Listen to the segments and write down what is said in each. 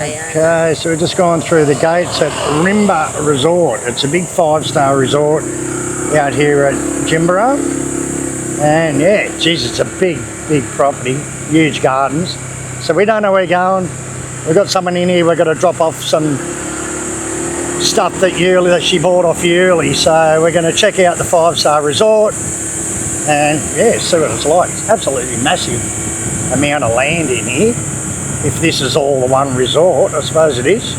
Okay, so we're just gone through the gates at RIMBA Resort. It's a big 5-star resort out here at Jimbaran. And yeah, geez, it's a big property, huge gardens. So we don't know where we're going. We've got someone in here, we've got to drop off some stuff that she bought off Yuli. So we're going to check out the 5-star resort and yeah, see what it's like. It's absolutely massive amount of land in here. If this is all the one resort, I suppose it is.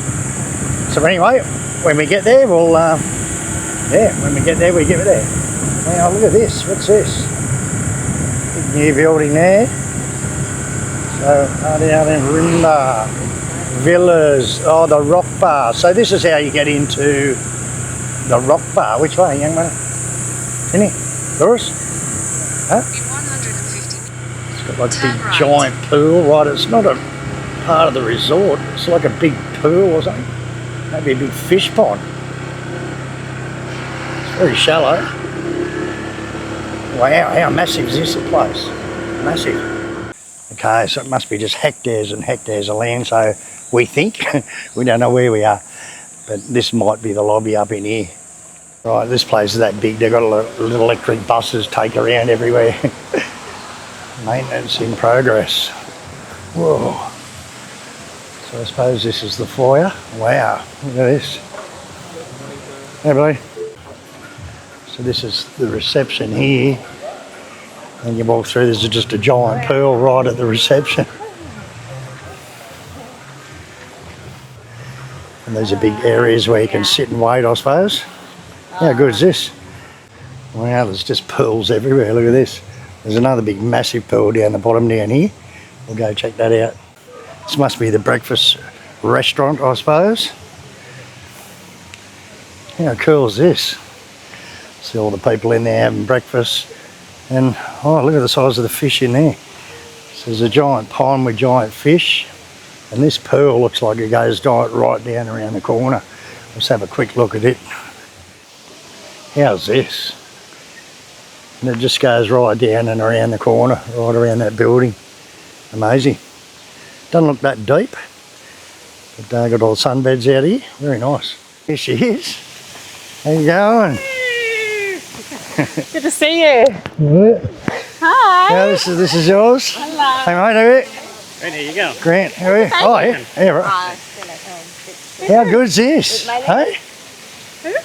So anyway, when we get there, we'll, when we get there, we get there. Now look at this, what's this? Big new building there. So down in RIMBA Villas, oh, the rock bar. So this is how you get into the rock bar. Which way, young man? In here, Doris? Huh? It's got like a big giant pool, right? It's not a part of the resort, it's like a big pool or something, maybe a big fish pond. It's very shallow. Wow, how massive is this place? Massive. Okay, so it must be just hectares and hectares of land, so we think. We don't know where we are, but this might be the lobby up in here. Right, this place is that big, they've got little electric buses take around everywhere. Maintenance in progress. Whoa. So I suppose this is the foyer. Wow, look at this. Hey, buddy. So this is the reception here. And you walk through, there's just a giant pool right at the reception. And these are big areas where you can sit and wait, I suppose. How good is this? Wow, there's just pools everywhere, look at this. There's another big massive pool down the bottom down here. We'll go check that out. This must be the breakfast restaurant, I suppose. How cool is this? See all the people in there having breakfast. And, oh, look at the size of the fish in there. So there's a giant pond with giant fish. And this pool looks like it goes right down around the corner. Let's have a quick look at it. How's this? And it just goes right down and around the corner, right around that building. Amazing. Doesn't look that deep, but got all the sunbeds out here. Very nice. Here she is. How you going? Good to see you. Yeah. Hi. Yeah, this is yours. Hello. Hey mate, how are you? Grant, how you going? Grant, how are you? Oh yeah, yeah right. How good's this? Hey? Who?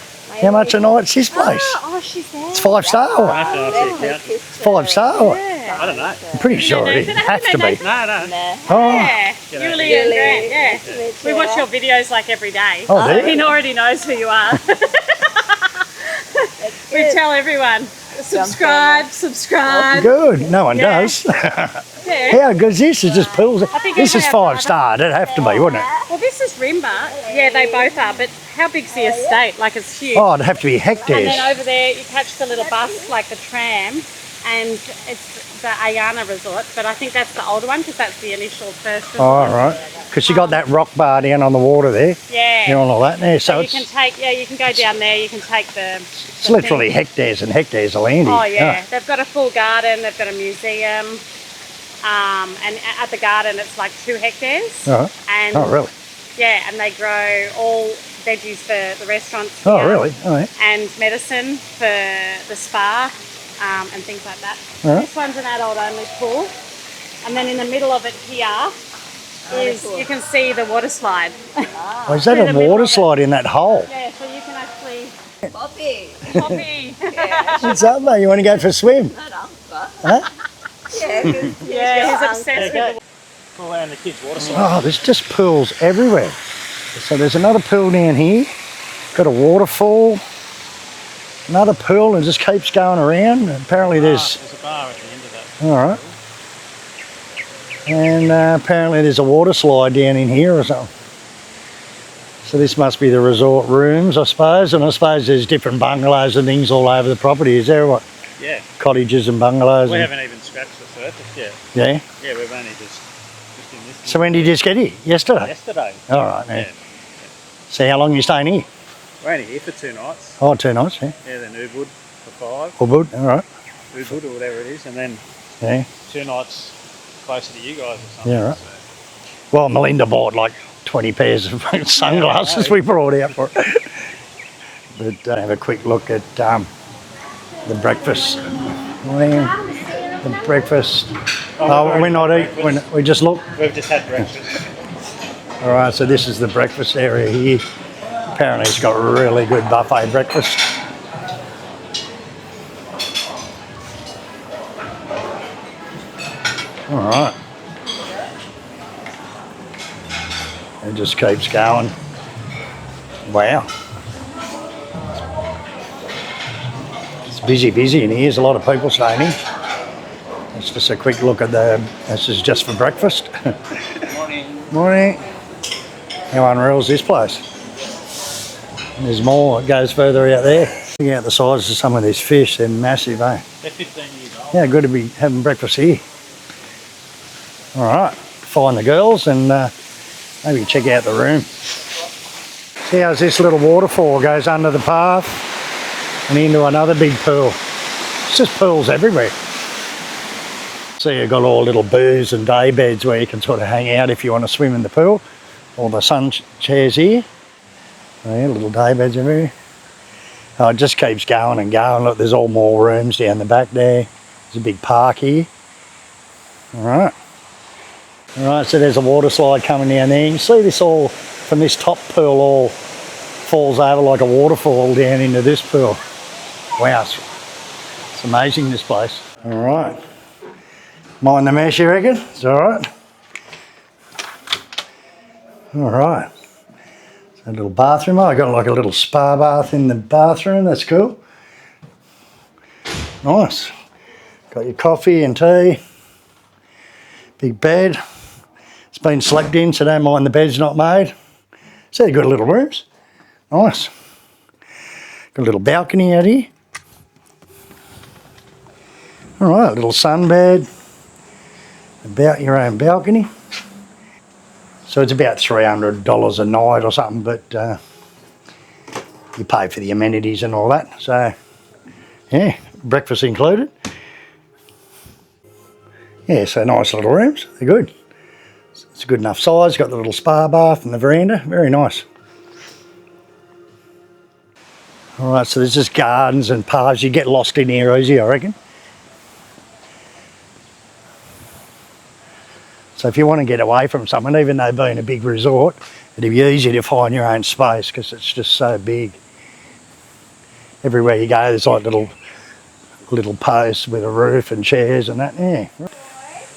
How much a night's this place? Oh, she's there. It's 5-star. It's 5-star. I don't know. I'm pretty sure it has to be. No. Oh, Yeah, Julie and Grant, yeah. We watch your videos like every day. Oh, do you? He already knows who you are. We tell everyone, subscribe. good. No one Yeah. does. Yeah. How good's this? It's just pools. think This we is have 5-star. It'd have to be, wouldn't it? Well, this is RIMBA. Yeah, they both are, but how big's the estate? Like, it's huge. Oh, it'd have to be And hectares. then over there, you catch the little bus, like the tram, and it's the AYANA Resort, but I think that's the older one because that's the initial first resort. Oh, right. Because you got that rock bar down on the water there. Yeah. You know, and all that there. So you it's, can take, you can go down there, you can take the... it's literally hectares and hectares of land here. Oh, yeah. They've got a full garden, they've got a museum, and at the garden it's like 2 hectares. Oh, And oh really? yeah, and they grow all veggies for the restaurants. Oh, here, really? Oh, yeah. And medicine for the spa, and things like that. Yeah. This one's an adult only pool. And then in the middle of it here is, you can see the water slide. Oh, is that a water slide in that hole? Yeah, so you can actually... Poppy. Poppy. What's up, mate? You want to go for a swim? Huh? Yeah, he's obsessed with it. Pull around the kids' water slide. Oh, there's just pools everywhere. So there's another pool down here. Got a waterfall. Another pool and just keeps going around. Apparently there's... There's a bar at the end of that. All right. And apparently there's a water slide down in here or something. So this must be the resort rooms, I suppose. And I suppose there's different bungalows and things all over the property. Is there what? Yeah. Cottages and bungalows? We and... haven't even scratched the surface yet. Yeah? Yeah, we've only just in this. So when did you just get here? Yesterday? Yesterday. All right. Yeah. Yeah. So how long are you staying here? We're only here for 2 nights. Oh, 2 nights, yeah. Yeah, then Ubud for 5. Ubud, all right. Ubud or whatever it is, and then Yeah. 2 nights closer to you guys or something. Yeah, right. So, Well, Melinda bought like 20 pairs of sunglasses we brought out for it. But have a quick look at the breakfast. The breakfast. Oh, we're not eating. We just look. We've just had breakfast. All right, so this is the breakfast area here. Apparently it's got really good buffet breakfast. All right. It just keeps going. Wow. It's busy in here. There's a lot of people staying in. It's just a quick look at this is just for breakfast. Morning. Morning. How unreal is this place? And there's more. It goes further out there. Look at the size of some of these fish. They're massive, eh? They're 15 years old. Yeah, good to be having breakfast here. All right, find the girls and maybe check out the room. See how this little waterfall goes under the path and into another big pool. It's just pools everywhere. So you've got all little booths and day beds where you can sort of hang out if you want to swim in the pool. All the sun chairs here. Oh, yeah, little day beds everywhere. Oh, it just keeps going and going. Look, there's all more rooms down the back there. There's a big park here. All right. All right, so there's a water slide coming down there. You can see this all from this top pool all falls over like a waterfall down into this pool. Wow, it's amazing, this place. All right. Mind the mesh, you reckon? It's all right. All right. A little bathroom. I got like a little spa bath in the bathroom. That's cool. Nice. Got your coffee and tea. Big bed. It's been slept in, so don't mind the bed's not made. So they've got little rooms. Nice. Got a little balcony out here. All right, a little sunbed. About your own balcony. So it's about $300 a night or something, but you pay for the amenities and all that. So, yeah, breakfast included. Yeah, so nice little rooms. They're good. It's a good enough size. Got the little spa bath and the veranda. Very nice. All right, so there's just gardens and paths. You get lost in here easy, I reckon. So if you want to get away from someone, even though being a big resort, it'd be easy to find your own space because it's just so big. Everywhere you go, there's like little posts with a roof and chairs and that. Yeah.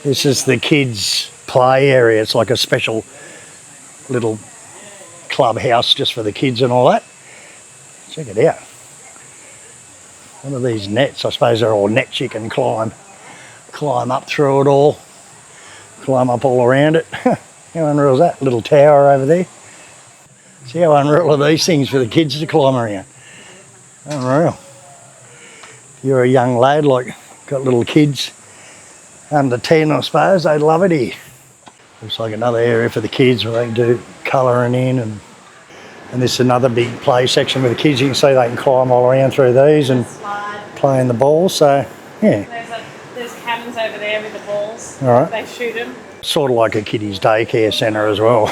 This is the kids' play area. It's like a special little clubhouse just for the kids and all that. Check it out. One of these nets, I suppose they're all nets you can climb up through it all. Climb up all around it. How unreal is that? Little tower over there. See how unreal are these things for the kids to climb around? Unreal. If you're a young lad, like got little kids under 10, I suppose, they'd love it here. Looks like another area for the kids where they can do colouring in, and this is another big play section where the kids, you can see they can climb all around through these and play in the balls. So, yeah. There's cannons over there with the balls. All right. They shoot them. Sort of like a kiddies daycare centre as well.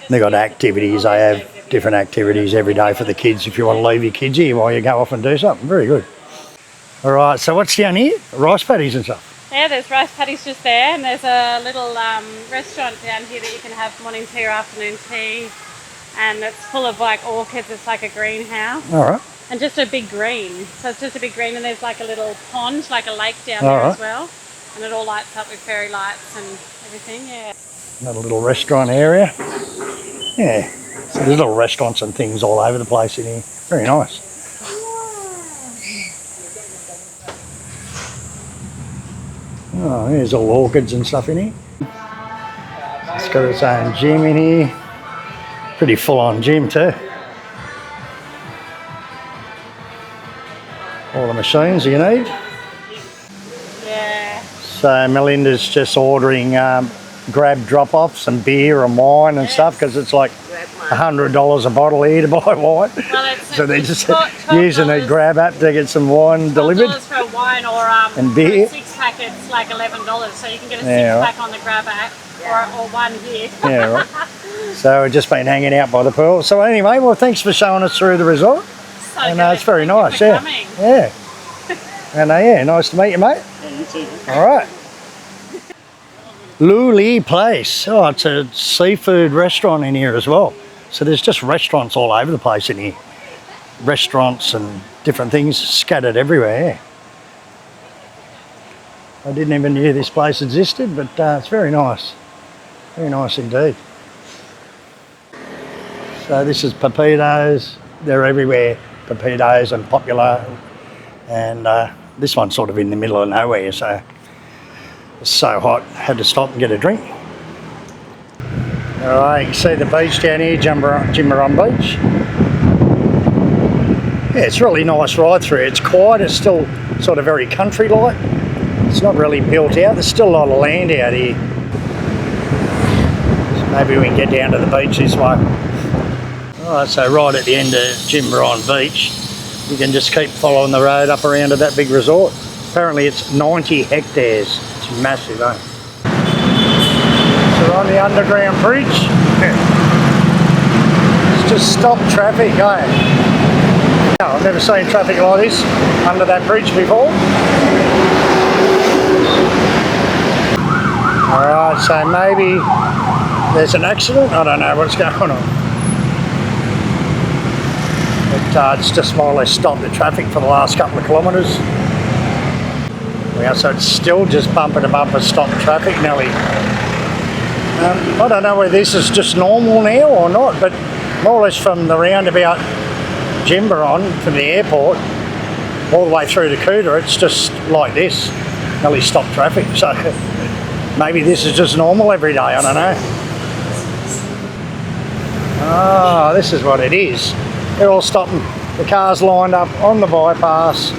They've got activities. They have different activities every day for the kids if you want to leave your kids here while you go off and do something. Very good. All right, so what's down here? Rice paddies and stuff. Yeah, there's rice paddies just there, and there's a little restaurant down here that you can have morning tea or afternoon tea, and it's full of like orchids. It's like a greenhouse. All right. And just a big green. So it's just a big green, and there's like a little pond, like a lake down there as well. And it all lights up with fairy lights and everything, yeah. Another little restaurant area. Yeah, so there's little restaurants and things all over the place in here. Very nice. Oh, there's all orchids and stuff in here. It's got its own gym in here. Pretty full-on gym too. All the machines you need. Yeah. So Melinda's just ordering grab drop-offs and beer and wine and stuff because it's like $100 a bottle here to buy wine. Well, So they're just using a grab app to get some wine delivered. $12 for wine or and beer. 6 packets like $11, so you can get a 6 pack on the grab app. or one here. Yeah, right. So we've just been hanging out by the pool. So anyway, well, thanks for showing us through the resort. So And good. it's very Thank nice, you for yeah. coming. Yeah. And yeah, nice to meet you, mate. Yeah, you too. All right. Luli Place. Oh, it's a seafood restaurant in here as well. So there's just restaurants all over the place in here. Restaurants and different things scattered everywhere. Yeah. I didn't even know this place existed, but it's very nice. Very nice indeed. So this is Pepitos. They're everywhere. Pepitos and Popular. And this one's sort of in the middle of nowhere, so it's so hot, had to stop and get a drink. All right, you can see the beach down here, Jimbaran Beach. Yeah, it's really nice ride through. It's quiet, it's still sort of very country-like. It's not really built out, there's still a lot of land out here. So maybe we can get down to the beach this way. All right, so right at the end of Jimbaran Beach, you can just keep following the road up around to that big resort. Apparently it's 90 hectares. It's massive, eh? So we're on the underground bridge. It's just stopped traffic, eh? No, I've never seen traffic like this under that bridge before. Alright, so maybe there's an accident. I don't know what's going on. But it's just more or less stopped the traffic for the last couple of kilometres. Yeah, so it's still just bumper to bumper stop traffic, Nelly. I don't know whether this is just normal now or not, but more or less from the roundabout Jimbaran from the airport all the way through to Kuta, it's just like this, Nelly stop traffic. So maybe this is just normal every day, I don't know. Ah, this is what it is. They're all stopping, the cars lined up on the bypass,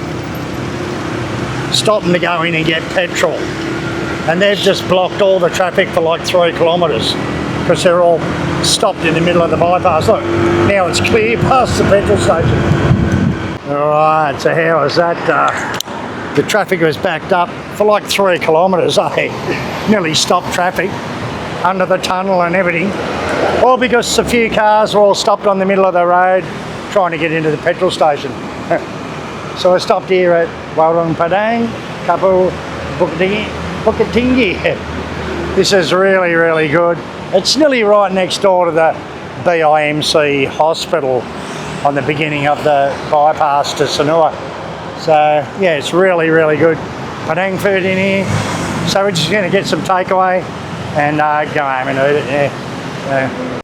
stopping to go in and get petrol. And they've just blocked all the traffic for like 3 kilometres because they're all stopped in the middle of the bypass. Look, now it's clear past the petrol station. Alright, so how was that? The traffic was backed up for like 3 kilometres, eh? Nearly stopped traffic under the tunnel and everything. All because a few cars were all stopped on the middle of the road trying to get into the petrol station. So I stopped here at Warung Padang, Kapu Bukatinggi. This is really, really good. It's nearly right next door to the BIMC hospital on the beginning of the bypass to Sanua. So yeah, it's really, really good. Padang food in here. So we're just going to get some takeaway and go home and eat it. Yeah.